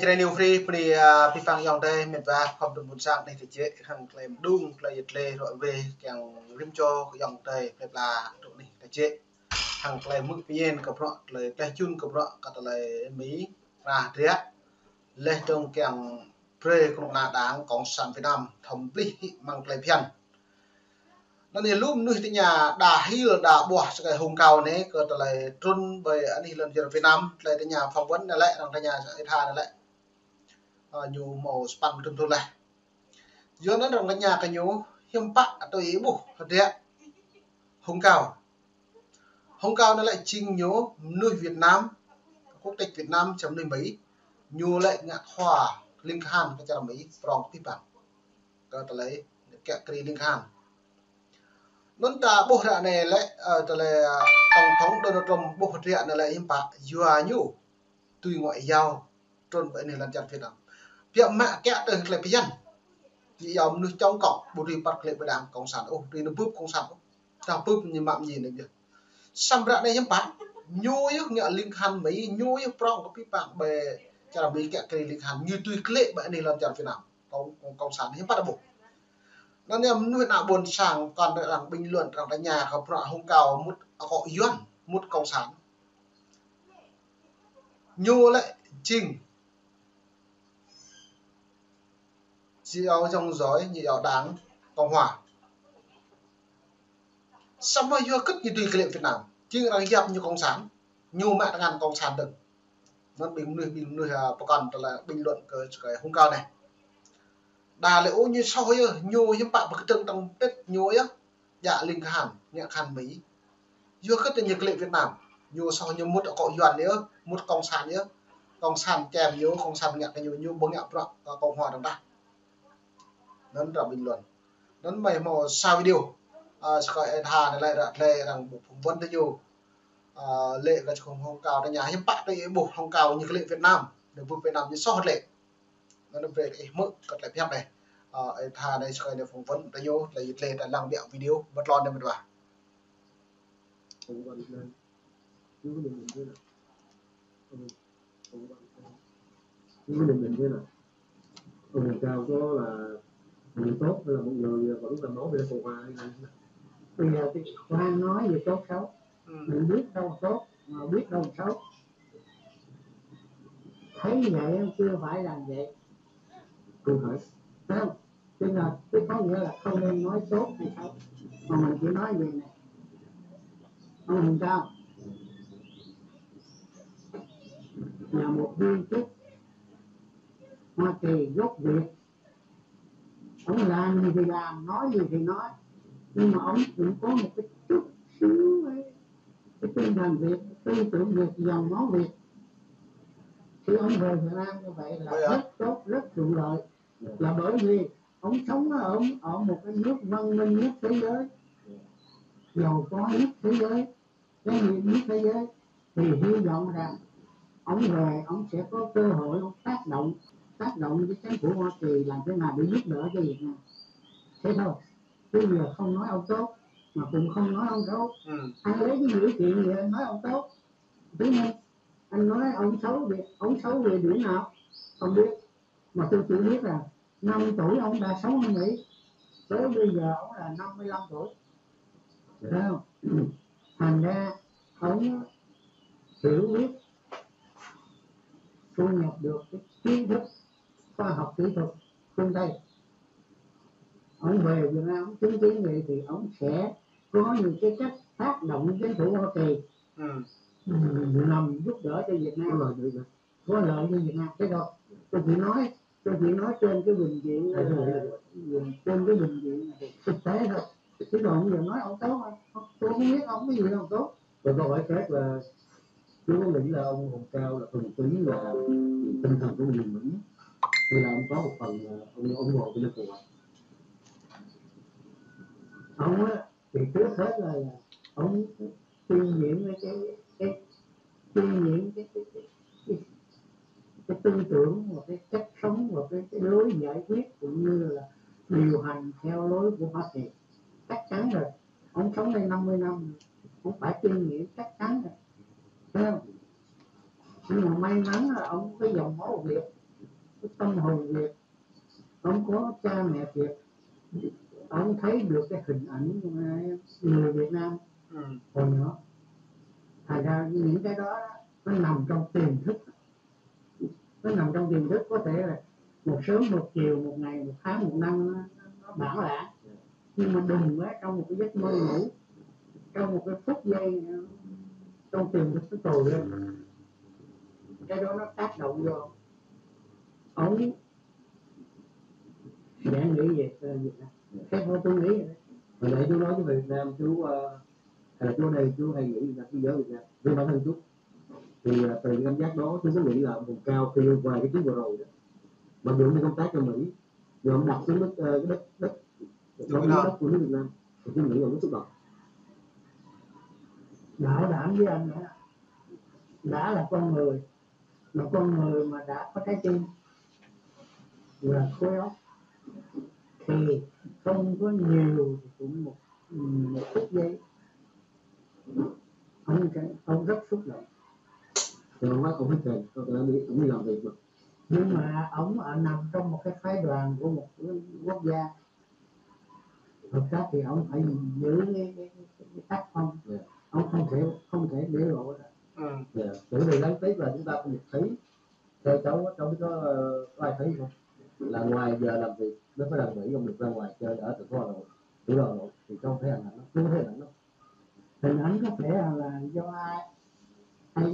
chơi new free pri pipang yong đây mình va không được một sang đây thì chế hàng claim đung play play rồi về kèng rim cho yong đây là tụi này là chế hàng claim mức pien cặp rọ lời play chun cặp rọ cặp lời mỹ ra thế lên trong kèng pre cũng là đáng cộng sản Việt Nam thống pli mang play pianนั่นนี่รูปนู่นที่เนี่ยด่าฮิลด่าบัวสกายฮงเก่าเนี่ยก็แต่เลยจนไปอันนี้เรื่องจากเวียดนามเลยที่เนี่ยphỏng vấnนั่นแหละทางที่เนี่ยไอ้ท่านั่นแหละอยู่หมู่สปันทุนๆเลยย้อนนั้นทางที่เนี่ยก็อยู่hiếm pạ tôi ý bù thật đấy hồng cao nó lại trình nhớ nuôi Việt Nam quốc tịch Việt Nam chấm nuôi Mỹ nhu lại ngạ hòa linh hàn cái chả Mỹ rong tiếp bằngก็แต่เลยแกะกรีlinh hàn nón ta bộ rạ này lại từ là tổng thống Donald Trump bộ rạ này lại im bạc dùa nhu tùy ngoại giao trôn vậy này là chặt Việt Nam việc mẹ kẹt từ lại bây giờ thì ông nuôi trong cọc bộ đi bắt lại với đảng cộng sản ô đi nó búp cộng sản tao búp như mạng gì này kìa xăm rạ này im bạc nhu yếu nhẹ linh hàn mấy nhu yếu prong có biết bạn bè cho là bị kẹt cái linh hàn như tùy lệ vậy này là chặt Việt Nam cộng sản hiếm bắt bộ nên em nuôi nào buồn sàng còn đợi rằng bình luận rằng cái nhà có họ không cao một họ yuan một cộng sản nhô lại trình chiều trong giói nhiều đáng cộng hòa sao mà vừa cất như tùy cái lệ Việt Nam chứ rằng dẹp như cộng sản nhô mẹ đang ăn cộng sản được nó bình nuôi còn là bình luận cái không cao này đà liệu như sau ấy nhô hiếm bạn một cái chân trong tết nhô á dạ linh hàn nhẹ hàn Mỹ vừa cất từ nhiệt lệ Việt Nam nhô sau như một cọ yuan nữa một cộng sản nữa cộng sản kèm nhô cộng sản nhẹ cái nhô bông nhẹ bọc cộng hòa đồng ta nó là bình luận nó mày mò sao video gọi thà này lại là lệ rằng bộ phỏng vấn tới nhiều lệ là không cao tại nhà hiếm bạn đây bộ không cao như cái lệ Việt Nam được vực Việt Nam như so lệ nó về cái mức cất lại phép này thà đây sẽ là phỏng vấn tới nhiều là lệ là làm mẹo video bất lon đây mình vào Ông cao có là người tốt hay là một người vẫn là nói về Cộng hòa hay là bây giờ thì khoan nói về tốt xấu mình biết đâu tốt mà biết đâu xấu thấy vậy chưa phải làm vậy không phải không tức là cái có nghĩa là không nên nói tốt hay xấu mà mình chỉ nói về này ông Hùng Cao là một viên chức Hoa Kỳ gốc Việt, ông làm gì thì làm, nói gì thì nói, nhưng mà ông cũng có một cái chút xíu cái tinh thần Việt, tư tưởng Việt, dòng máu Việt. Thì ông về Việt Nam như vậy là rất tốt, rất thuận lợi, là bởi vì ông sống ở một cái nước văn minh nhất thế giới, giàu có nhất thế giới, cái nghiệp nhất thế giới, thì hy vọng rằng ông về ông sẽ có cơ hội ông tác động với chính phủ Hoa Kỳ làm thế nào để giúp đỡ cho Việt Nam. Thế thôi, bây giờ không nói ông tốt mà cũng không nói ông xấu. Anh lấy cái dữ kiện gì anh nói ông tốt, thế nên anh nói ông xấu về điểm nào không biết, mà tôi chỉ biết là 5 tuổi ông đã sống ở Mỹ, tới bây giờ ông là 55 tuổi, thấy không? Thành ra ông hiểu biết, thu nhập được cái kiến thức khoa học kỹ thuật phương Tây. Ông về Việt Nam ông chứng kiến vậy thì ông sẽ có những cái cách tác động chính phủ Hoa Kỳ nằm giúp đỡ cho Việt Nam, có lợi cho Việt Nam. Thế thôi, tôi chỉ nói trên cái bình diện thực tế thôi, chứ còn giờ nói ông tốt không, tôi không biết ông cái gì ông tốt. Và câu hỏi khác là chú có nghĩ là ông Hùng Cao là thuần túy là tinh thần của người Mỹ hay là ông có một phần ông ủng hộ cái nước Cộng hòa? Ông á thì trước hết là ông tuyên diễn cái tư tưởng và cái cách sống và cái lối giải quyết cũng như là điều hành theo lối của Hoa Kỳ, chắc chắn rồi. Ông sống đây 50 năm, ông phải tuyên diễn chắc chắn rồi, thấy không? Nhưng mà may mắn là ông có dòng máu Việt, tâm hồn Việt, ông có cha mẹ Việt, ông thấy được cái hình ảnh người Việt Nam hồi nhỏ. Thành ra những cái đó nó nằm trong tiềm thức, nó nằm trong tiềm thức, có thể là một sớm một chiều, một ngày, một tháng, một năm nó bản lạ, nhưng mà đùng quá trong một cái giấc mơ ngủ, trong một cái phút giây trong tiềm thức nó trồi lên, cái đó nó tác động vô ông sẽ nghĩ về Việt Nam. Cái thôi tôi nghĩ vậy. Hồi nãy chú nói với Việt Nam, chú hay là chú ở đây chú hay nghĩ là thế giới Việt Nam với bản thân chú, thì từ cái cảm giác đó chú có nghĩ là vùng cao khi qua cái chuyến vừa rồi đó, mặc dù đi công tác cho Mỹ, nhưng ông đặt xuống đất đất của nước Việt Nam, thì chú nghĩ là nó xúc động. Bảo đảm với anh đã là con người, mà con người mà đã có trái tim và khối óc thì không có nhiều thì cũng một phút giây ông rất xúc động. Thì ông nói ông hết tiền, ông đi làm việc mà. Nhưng mà ông nằm trong một cái phái đoàn của một quốc gia hợp tác thì ông phải giữ cái tác phong. Ông không thể để lộ ra. Bởi vì đáng tiếc là chúng ta không được thấy, theo cháu có ai thấy không, là ngoài giờ làm việc nó phải làm Mỹ, ông được ra ngoài chơi ở thành phố Hà Nội, thủ đô Hà Nội, thì cháu thấy hình ảnh nó không thấy hình ảnh đó. Hình ảnh có thể là do AI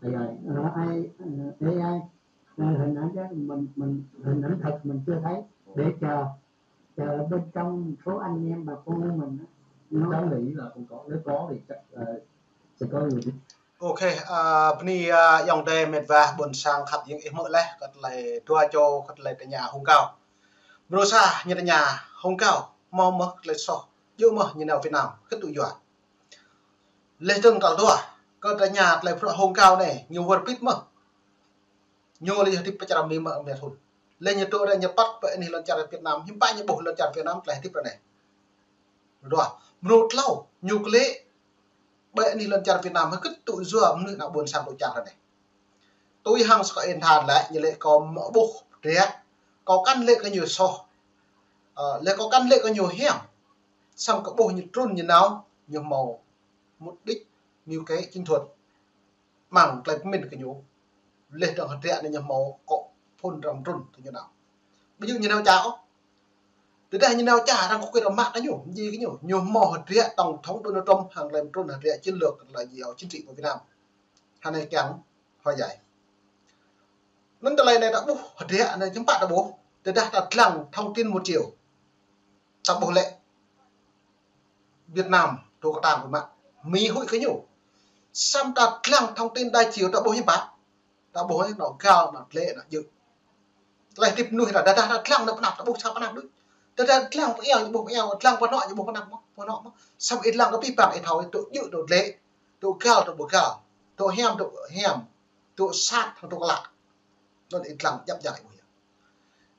hình ảnh đó mình hình ảnh thật mình chưa thấy, để chờ bên trong số anh em bà con của mình nó. Cháu nghĩ là không có, nếu có thì chắc sẽ có người biết. Ok, ni dòng đề mệt và buồn sang khắp những em mỡ lẽ, cất lại tua cho cất lại nhà hung cao. Brosa như nhà hung cao, mau mất lại so, yêu mà như nào Việt Nam, kết tụi dọa. Lê từng tạo đua, cất nhà lại hung cao này, nhiều vật bít mà. Nhiều lý thì phải làm mà mẹ thôi. Lên như tôi đây nhập bắt vậy này lần chặt Việt Nam, nhưng ba như bộ lần chặt Việt Nam lại tiếp rồi này. Rồi, một lâu, nhiều lễ vậy này lần chặt Việt Nam hơi cứ tụi dừa nữ nào buồn sang tụi chặt rồi này. Tôi hàng sẽ yên thàn lại như lệ có mỡ bột rẻ, có căn lệ có nhiều so, lệ có căn lệ có nhiều hẻm, xong có bộ như trôn như nào, nhiều màu, mục đích, nhiều cái chiến thuật, mảng lại mình cái nhú, lệ trong hạt rẻ này nhiều màu có phun rồng trôn thì như nào, ví dụ như nào cháo, từ đây như nào chả đang có cái đồng mạng đó nhủ, gì cái nhủ, nhiều màu hạt rẻ tổng thống Donald Trump hàng làm trôn hạt rẻ chiến lược là gì ở chính trị của Việt Nam, hàng này kén hoa giải. Nên từ này đã bố thế ạ này chúng bạn đã bố từ đây đặt lặng thông tin một chiều tập bộ lệ Việt Nam đồ có tàng của mạng Mỹ hội cái nhủ xong đặt lặng thông tin đa chiều đã bố như bạn đã bố nó cao nó lệ nó dự lại tiếp nuôi là đặt lặng nó nạp đã bố sao có nạp được đặt lặng có eo như bố eo lặng có nọ như bố có nạp có nọ xong ít lặng có bị bạn ít thầu độ dự độ lệ độ cao độ hẻm độ sát độ lạ nó ít lặng chấp giải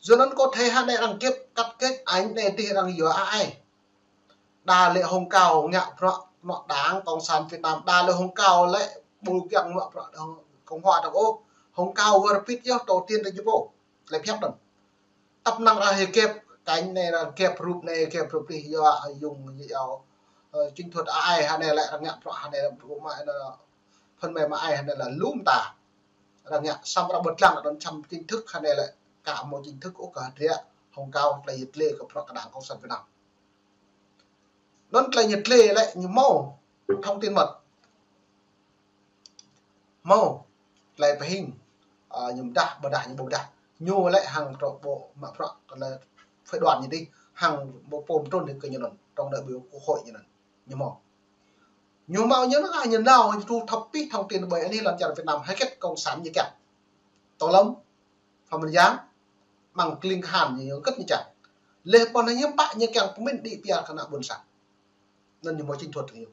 rồi nó có thể hai này đang kiếp cắt kết anh này thì đang hiểu ai đà lệ hồng cao ngạo nọ đáng cộng sản Việt Nam đà lệ hồng cao lệ bùi kiệm nọ cộng hòa được ô hồng cao vừa fit cho đầu tiên là bộ lại phép đần tập năng là hệ kẹp cánh này là kẹp rụp đi do dùng nhiều chiến thuật ai hai này lại là ngạo hai này là phần mềm ai hai này là lúm tả là ngạo xong ra bật lăng là đón trăm chính thức hai này lại cả một chính thức của cả địa hồng cao là nhiệt lệ của các đảng cộng sản Việt Nam nó là nhiệt lệ lại như màu thông tin mật màu lại phải hình nhầm đa bờ đảng như bầu đảng nhô lại hàng trọ bộ mà là phải đoàn như đi hàng bộ phồm trôn được cái như lần trong đại biểu quốc hội như lần như màu nhiều màu nhớ nó như nào thu thập ít thông tin bởi anh đi làm chặt Việt Nam hay kết cộng sản như kẹt to lắm phòng mình dám bằng linh hàn gì cất như chẳng lệ còn là những bạn như kẹo của mình đi bia khả năng buồn sẵn nên như mối chính thuật nhiều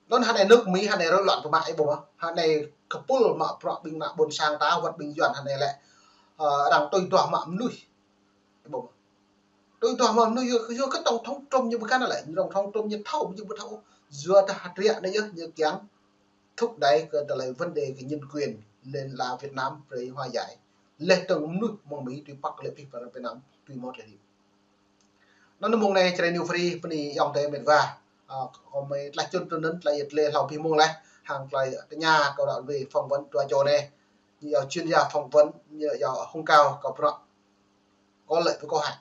nó hai này nước Mỹ hai này rối loạn của mạng ấy bộ hai này couple mà bình mạng buồn sang ta vật bình dọn hai này lại đang tôi tỏa mạng nuôi bộ tôi tỏa mạng nuôi do cái tổng thống Trump như một cái là lại tổng thống Trump như thâu như một thâu dưa ta hạt rịa đấy như kén thúc đẩy cái lại vấn đề cái nhân quyền lên là Việt Nam với hòa giải lệ từng nuôi mong Mỹ tùy bắc lệ phi và Việt Nam tùy một lệ nó mong này chơi new free phần dòng tây miền và còn mấy lại chôn cho nên lại lệ học phi mong này hàng lại nhà cầu đạo về phỏng vấn tòa chỗ này nhiều chuyên gia phỏng vấn nhiều không cao có lợi với có hại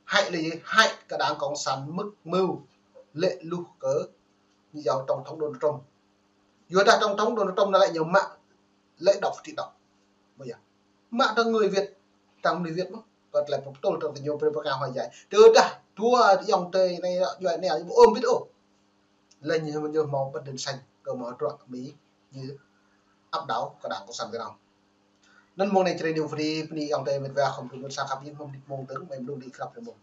hại là gì hại cả đảng cộng sản mức mưu lệ lưu cớ như giàu tổng thống Donald Trump vừa ta tổng thống Donald Trump nó lại nhiều mạng lệ đọc thì đọc bây giờ mạng cho người Việt trong người Việt mà còn lại một tôi trong nhiều propaganda hoài giải từ đã thua dòng tây này vậy này ôm biết ôm lên như màu bất định xanh cờ màu trọn Mỹ như áp đảo cả đảng cộng sản Việt Nam nên mong này chơi điều free dòng tây Việt và không được sang khắp những mong tướng mình luôn đi khắp rồi